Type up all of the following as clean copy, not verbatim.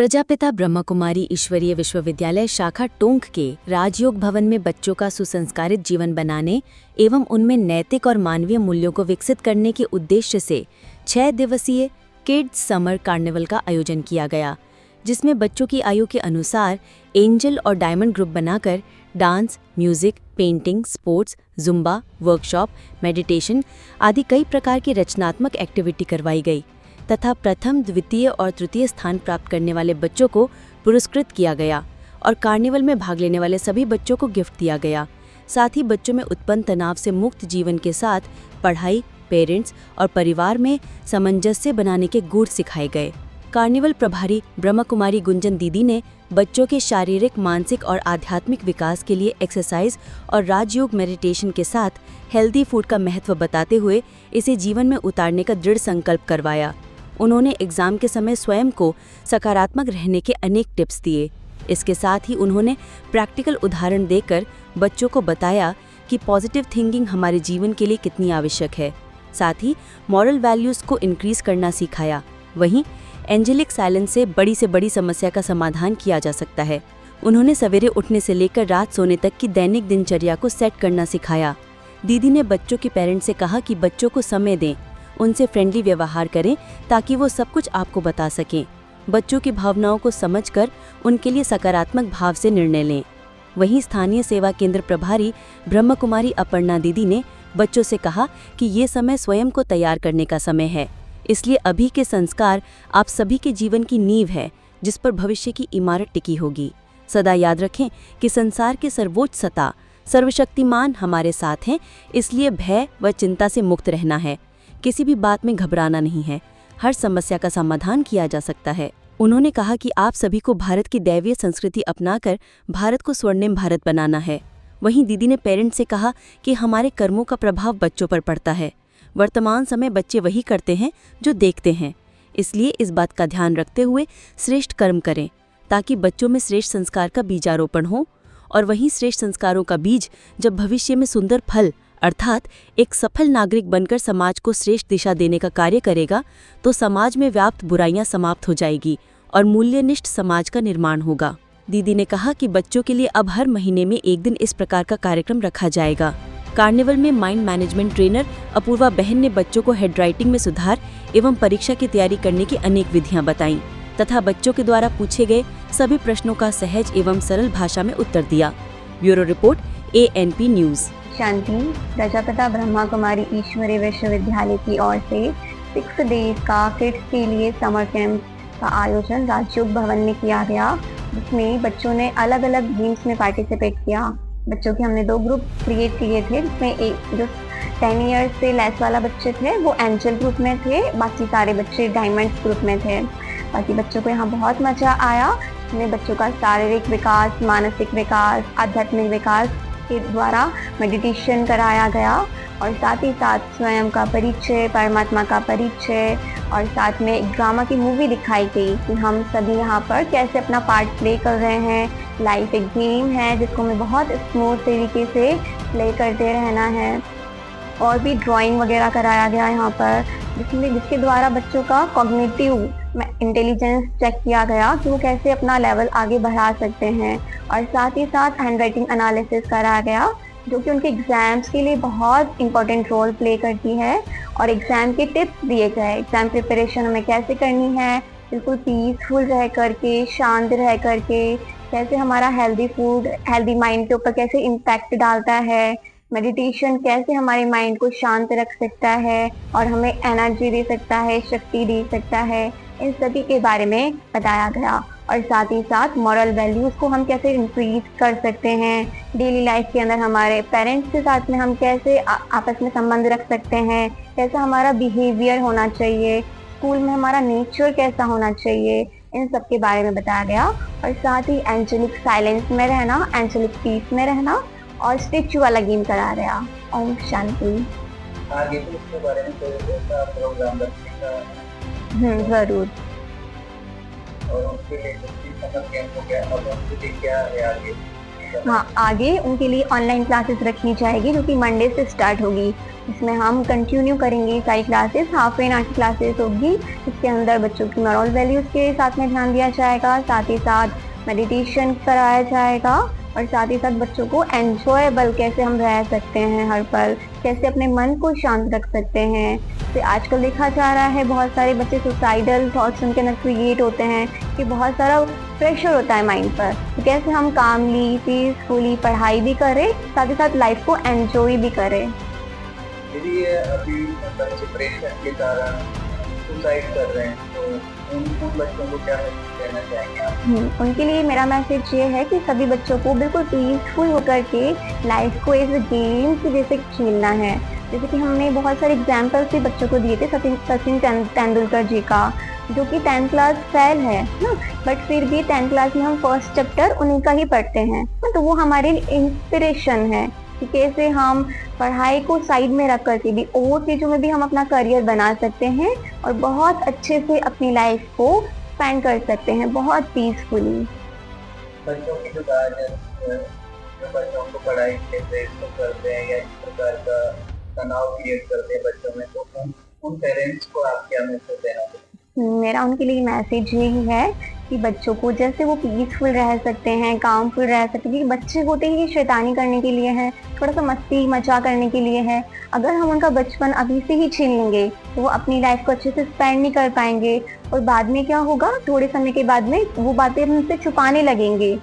प्रजापिता ब्रह्मा कुमारी ईश्वरीय विश्वविद्यालय शाखा टोंक के राजयोग भवन में बच्चों का सुसंस्कारित जीवन बनाने एवं उनमें नैतिक और मानवीय मूल्यों को विकसित करने के उद्देश्य से 6 दिवसीय किड्स समर कार्निवल का आयोजन किया गया, जिसमें बच्चों की आयु के अनुसार एंजल और डायमंड ग्रुप बनाकर dance, music, painting, sports, Zumba, workshop, meditation आदि कई प्रकार की रचनात्मक एक्टिविटी करवाई गई तथा प्रथम, द्वितीय और तृतीय स्थान प्राप्त करने वाले बच्चों को पुरस्कृत किया गया और कार्निवल में भाग लेने वाले सभी बच्चों को गिफ्ट दिया गया। साथ ही बच्चों में उत्पन्न तनाव से मुक्त जीवन के साथ पढ़ाई, पेरेंट्स और परिवार में सामंजस्य बनाने के गुर सिखाए गए। कार्निवल प्रभारी ब्रह्मा कुमारी गुंजन दीदी ने बच्चों के शारीरिक, मानसिक और आध्यात्मिक विकास के लिए एक्सरसाइज और राजयोग मेडिटेशन के साथ हेल्दी फूड का महत्व बताते हुए इसे जीवन में उतारने का दृढ़ संकल्प करवाया। उन्होंने एग्जाम के समय स्वयं को सकारात्मक रहने के अनेक टिप्स दिए। इसके साथ ही उन्होंने प्रैक्टिकल उदाहरण देकर बच्चों को बताया कि पॉजिटिव थिंकिंग हमारे जीवन के लिए कितनी आवश्यक है। साथ ही मॉरल वैल्यूज़ को इंक्रीज करना सिखाया। वहीं एंजेलिक साइलेंस से बड़ी समस्या का समाधान किया जा सकता है। उन्होंने सवेरे उठने से लेकर रात सोने तक की दैनिक दिनचर्या को सेट करना सिखाया। दीदी ने बच्चों के पेरेंट्स से कहा कि बच्चों को समय दें, उनसे फ्रेंडली व्यवहार करें ताकि वो सब कुछ आपको बता सकें। बच्चों की भावनाओं को समझकर उनके लिए सकारात्मक भाव से निर्णय लें। वहीं स्थानीय सेवा केंद्र प्रभारी ब्रह्मा कुमारी अपर्णा दीदी ने बच्चों से कहा कि ये समय स्वयं को तैयार करने का समय है, इसलिए अभी के संस्कार आप सभी के जीवन की नींव है, जिस पर भविष्य की इमारत टिकी होगी। सदा याद रखें कि संसार के सर्वोच्च सत्ता सर्वशक्तिमान हमारे साथ हैं, इसलिए भय व चिंता से मुक्त रहना है। किसी भी बात में घबराना नहीं है, हर समस्या का समाधान किया जा सकता है। उन्होंने कहा कि आप सभी को भारत की दैवीय संस्कृति अपनाकर भारत को स्वर्णिम भारत बनाना है। वहीं दीदी ने पेरेंट्स से कहा कि हमारे कर्मों का प्रभाव बच्चों पर पड़ता है। वर्तमान समय बच्चे वही करते हैं जो देखते हैं, इसलिए इस बात का ध्यान रखते हुए श्रेष्ठ कर्म करें ताकि बच्चों में श्रेष्ठ संस्कार का बीजारोपण हो। और वहीं श्रेष्ठ संस्कारों का बीज जब भविष्य में सुंदर फल अर्थात एक सफल नागरिक बनकर समाज को श्रेष्ठ दिशा देने का कार्य करेगा, तो समाज में व्याप्त बुराइयां समाप्त हो जाएगी और मूल्यनिष्ठ समाज का निर्माण होगा। दीदी ने कहा कि बच्चों के लिए अब हर महीने में एक दिन इस प्रकार का कार्यक्रम रखा जाएगा। कार्निवल में माइंड मैनेजमेंट ट्रेनर अपूर्वा बहन ने बच्चों को हेड राइटिंग में सुधार एवं परीक्षा की तैयारी करने की अनेक विधियां बताईं तथा बच्चों के द्वारा पूछे गए सभी प्रश्नों का सहज एवं सरल भाषा में उत्तर दिया। Bureau report, ANP news. शांति प्रजापिता ब्रह्मा कुमारी ईश्वरीय विश्वविद्यालय की ओर से 6 डेज का किड्स के लिए समर कैंप का आयोजन राजयोग भवन में किया गया, जिसमें बच्चों ने अलग अलग गेम्स में पार्टिसिपेट किया। बच्चों के हमने 2 ग्रुप क्रिएट किए थे, जिसमें एक जो 10 ईयर्स से लेस वाला बच्चे थे वो एंजल ग्रुप में थे, बाकी सारे बच्चे डायमंड्स ग्रुप में थे। बाकी बच्चों को यहाँ बहुत मजा आया। इसमें बच्चों का शारीरिक विकास, मानसिक विकास, आध्यात्मिक विकास के द्वारा मेडिटेशन कराया गया और साथ ही साथ स्वयं का परिचय, परमात्मा का परिचय और साथ में एक ड्रामा की मूवी दिखाई गई कि हम सभी यहाँ पर कैसे अपना पार्ट प्ले कर रहे हैं। लाइफ एक गेम है जिसको हमें बहुत स्मूथ तरीके से प्ले करते रहना है। और भी ड्राइंग वगैरह कराया गया यहाँ पर, जिसके द्वारा बच्चों का कॉग्निटिव इंटेलिजेंस चेक किया गया कि वो कैसे अपना लेवल आगे बढ़ा सकते हैं। और साथ ही साथ हैंड राइटिंग एनालिसिस कराया गया, जो कि उनके एग्जाम्स के लिए बहुत इंपॉर्टेंट रोल प्ले करती है। और एग्जाम के टिप्स दिए गए, एग्जाम प्रिपरेशन हमें कैसे करनी है, बिल्कुल पीसफुल रह करके, शांत रह करके, कैसे हमारा हेल्दी फूड हेल्दी माइंड के ऊपर कैसे इम्पैक्ट डालता है, मेडिटेशन कैसे हमारे माइंड को शांत रख सकता है और हमें एनर्जी दे सकता है, शक्ति दे सकता है, इन सभी के बारे में बताया गया। और साथ ही साथ मॉरल वैल्यूज़ को हम कैसे इंक्रीज कर सकते हैं, डेली लाइफ के अंदर हमारे पेरेंट्स के साथ में हम कैसे आपस में संबंध रख सकते हैं, कैसा हमारा बिहेवियर होना चाहिए, स्कूल में हमारा नेचर कैसा होना चाहिए, इन सब के बारे में बताया गया। और साथ ही एंजेलिक साइलेंस में रहना, एंजेलिक पीस में रहना और स्टिच वाला गेम कराया गया। ओम शांति। आगे तो इसके बारे में कोई ऐसा प्रोग्राम रखेगा? जरूर। और उसके लिए समर कैंप हो गया, अब उनके लिए क्या है आगे? हाँ, आगे उनके लिए ऑनलाइन क्लासेस रखी जाएगी जो कि मंडे से स्टार्ट होगी। इसमें हम कंटिन्यू करेंगे सारी क्लासेस, हाफ एन आवर की क्लासेस होगी। इसके अंदर बच्चों की मॉरल वैल्यूज़ के साथ में ध्यान दिया जाएगा, साथ ही साथ मेडिटेशन कराया जाएगा और साथ ही साथ बच्चों को एन्जॉयबल कैसे हम रह सकते हैं हर पल, कैसे अपने मन को शांत रख सकते हैं। तो आजकल देखा जा रहा है बहुत सारे बच्चे सुसाइडल थॉट्स उनके अंदर क्रिएट होते हैं कि बहुत सारा प्रेशर होता है माइंड पर, तो कैसे हम कामली पीसफुली पढ़ाई भी करें, साथ ही साथ लाइफ को एंजॉय भी करें। यदि ये अभी बच्चे प्रेशर के कारण सुसाइड कर रहे हैं तो उन बच्चों को क्या मैसेज देना चाहेंगे आप? उनके लिए मेरा मैसेज ये है कि सभी बच्चों को बिल्कुल पीसफुल होकर के लाइफ को एज अ गेम की जैसे खेलना है। जैसे कि हमने बहुत सारे एग्जाम्पल्स भी बच्चों को दिए थे, सचिन तेंदुलकर जी का, जो कि 10th क्लास फेल है ना, बट फिर भी 10th क्लास में हम फर्स्ट चैप्टर उन्हीं का ही पढ़ते हैं, तो वो हमारे इंस्पिरेशन है कि कैसे हम पढ़ाई को साइड में रख करके भी और चीज़ों में भी हम अपना करियर बना सकते हैं और बहुत अच्छे से अपनी लाइफ को स्पेंड कर सकते हैं, बहुत पीसफुली। बच्चों की जो गार्जियन जो बच्चों को पढ़ाई के प्रेशर करते हैं या इस प्रकार का तनाव क्रिएट करते हैं बच्चों में, तो उन पेरेंट्स को आप क्या मैसेज देना चाहेंगे? मेरा उनके लिए मैसेज यही है कि बच्चों को जैसे वो पीसफुल रह सकते हैं, कामफुल रह सकते हैं, क्योंकि बच्चे होते ही शैतानी करने के लिए हैं, थोड़ा सा मस्ती मजा करने के लिए है। अगर हम उनका बचपन अभी से ही छीन लेंगे तो वो अपनी लाइफ को अच्छे से स्पेंड नहीं कर पाएंगे और बाद में क्या होगा, थोड़े समय के बाद में वो बातें हमसे छुपाने लगेंगे।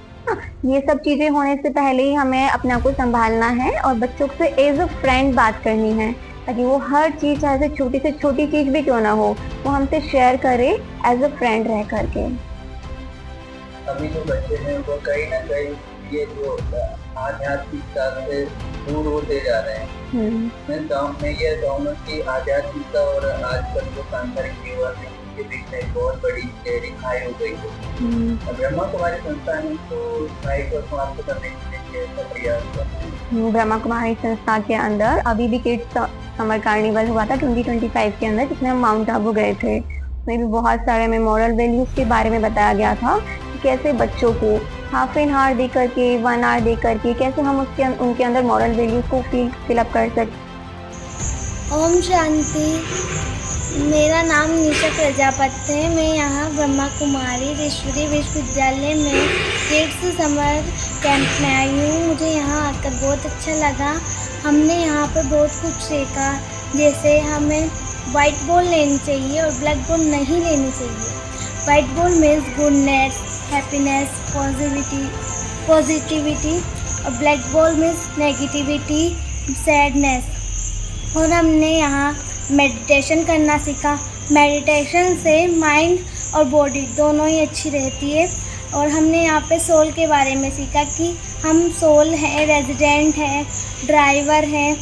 ये सब चीजें होने से पहले ही हमें अपने आप को संभालना है और बच्चों से एज अ फ्रेंड बात करनी है, ताकि वो हर चीज चाहे से छोटी चीज भी क्यों ना हो वो हमसे शेयर करे एज अ फ्रेंड रह करके। अभी जो बच्चे हैं वो कहीं ना कहीं ये जो आध्यात्मिकता से दूर होते जा रहे हैं। मैं गाँव में ये कहूँगा कि आध्यात्मिकता और आजकल जो सांसारिक जीवन है के बीच में बहुत बड़ी गहरी खाई हो गई है। ब्रह्मा कुमारी संस्थान तो खाई को समाप्त करने के लिए प्रयास करते हैं। ब्रह्मा कुमारी संस्था के अंदर अभी भी किड्स समर कार्निवल हुआ था 2025 के अंदर, जिसमें हम माउंट आबू गए थे। उसमें भी बहुत सारे हमें मॉरल वैल्यूज के बारे में बताया गया था कि कैसे बच्चों को हाफ एन आवर दे करके 1 आवर दे करके कैसे हम उनके अंदर मॉरल वैल्यूज को फिलअप कर सकते। ओम शांति। मेरा नाम निशा प्रजापति है। मैं यहाँ ब्रह्मा कुमारी ईश्वरीय विश्वविद्यालय में किड्स समर कैंप में आई हूँ। मुझे यहाँ आकर बहुत अच्छा लगा। हमने यहाँ पर बहुत कुछ सीखा, जैसे हमें वाइट बॉल लेनी चाहिए और ब्लैक बॉल नहीं लेनी चाहिए। White ball means goodness, happiness, positivity और black ball means negativity, sadness. और हमने यहाँ मेडिटेशन करना सीखा। मेडिटेशन से माइंड और बॉडी दोनों ही अच्छी रहती है। और हमने यहाँ पे सोल के बारे में सीखा कि हम सोल हैं, रेजिडेंट हैं, ड्राइवर हैं।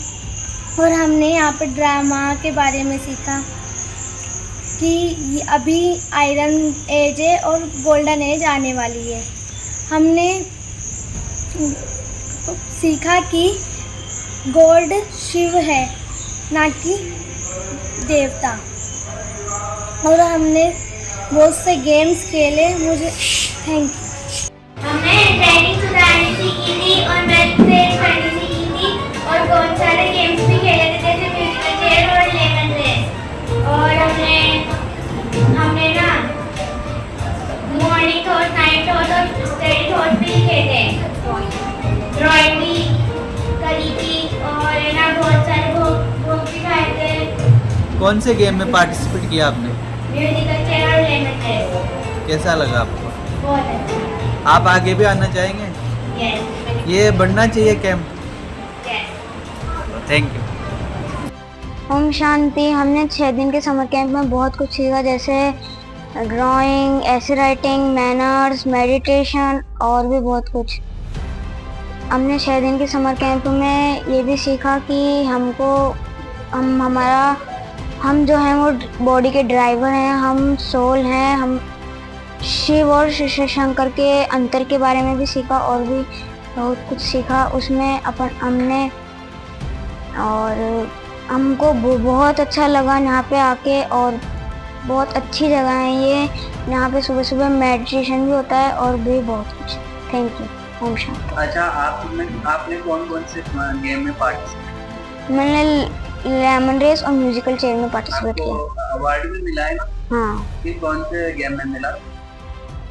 और हमने यहाँ पे ड्रामा के बारे में सीखा कि अभी आयरन एज है और गोल्डन एज आने वाली है। हमने सीखा कि गॉड शिव है, ना कि देवता। और हमने बहुत से गेम्स खेले। मुझे थैंक यू। हमने ड्राइविंग सुधारनी सीखी थी और ब्रेथ प्रेस करनी सीखी थी और बहुत सारे गेम्स भी खेले थे, जैसे म्यूजिकल चेयर और लेमन रेस। और हमने ना मॉर्निंग थॉट, नाइट थॉट और स्टडी थॉट भी लिखे थे। ड्राइंग भी करी थी और ना बहुत सारे बुक भी खाए थे। कौन से गेम में पार्टिसिपेट किया आपने? म्यूजिकल चेयर और लेमन रेस। कैसा लगा आपको? बहुत अच्छा। आप आगे भी आना चाहेंगे? यस। ये बढ़ना चाहिए कैंप। यस। Thank you. ओम शांति। हमने 6 दिन के समर कैंप में बहुत कुछ सीखा, जैसे ड्राइंग, ऐसे राइटिंग, मैनर्स, मेडिटेशन और भी बहुत कुछ। हमने 6 दिन के समर कैंप में ये भी सीखा कि हम जो हैं वो बॉडी के ड्राइवर हैं, हम सोल हैं। हम शिव और शंकर के अंतर के बारे में भी सीखा और भी बहुत कुछ सीखा उसमें हमने। और हमको बहुत अच्छा लगा यहाँ पे आके और बहुत अच्छी जगह है ये। यहाँ पे सुबह सुबह मेडिटेशन भी होता है और भी बहुत कुछ। Thank you. ओम शांति। अच्छा, आपने कौन कौन से गेम में पार्टिसिपेट? मैंने लेमन रेस और म्यूजिकल चेयर में पार्टिसिपेट आपको किया। अवार्ड भी मिला है ना? हाँ, कि कौन से गेम में मिला?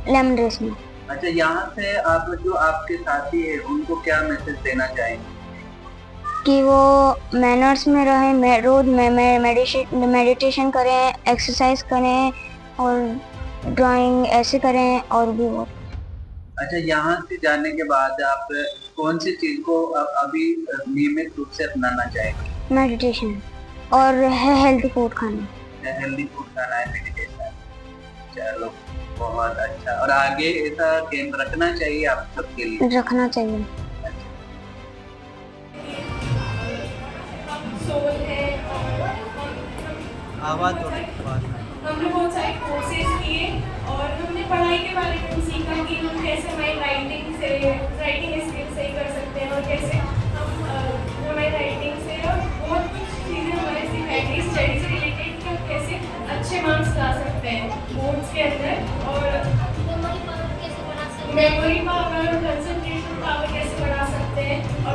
लेमन रेस में। अच्छा, यहाँ से आप जो आपके साथी है उनको क्या मैसेज देना चाहेंगे? कि वो मैनर्स में रहें, रोज मेडिटेशन करें, एक्सरसाइज करें और ड्राइंग ऐसे करें और भी बहुत। अच्छा, यहाँ से जाने के बाद आप कौन सी चीज को अभी नियमित रूप से अपनाना चाहेंगे? मेडिटेशन और हेल्दी फूड खाना। हेल्दी फूड खाना है, मेडिटेशन। चलो, बहुत अच्छा। और आगे ऐसा गेम रखना चाहिए आप सबके लिए? रखना चाहिए। सोल है आवाज़ थोड़ी आवाज़ में। हमने बहुत सारे कोर्सेज किए और हमने पढ़ाई के बारे में सीखा कि हम कैसे हमारी राइटिंग स्किल सही कर सकते हैं और कैसे हम हमारी राइटिंग से और बहुत कुछ चीज़ें हमारे सिखाई गई स्टडी से रिलेटेड कि हम कैसे अच्छे मार्क्स ला सकते हैं बोर्ड्स के अंदर और मेमोरी पावर और कंसंट्रेशन पावर कैसे बढ़ा सकते हैं और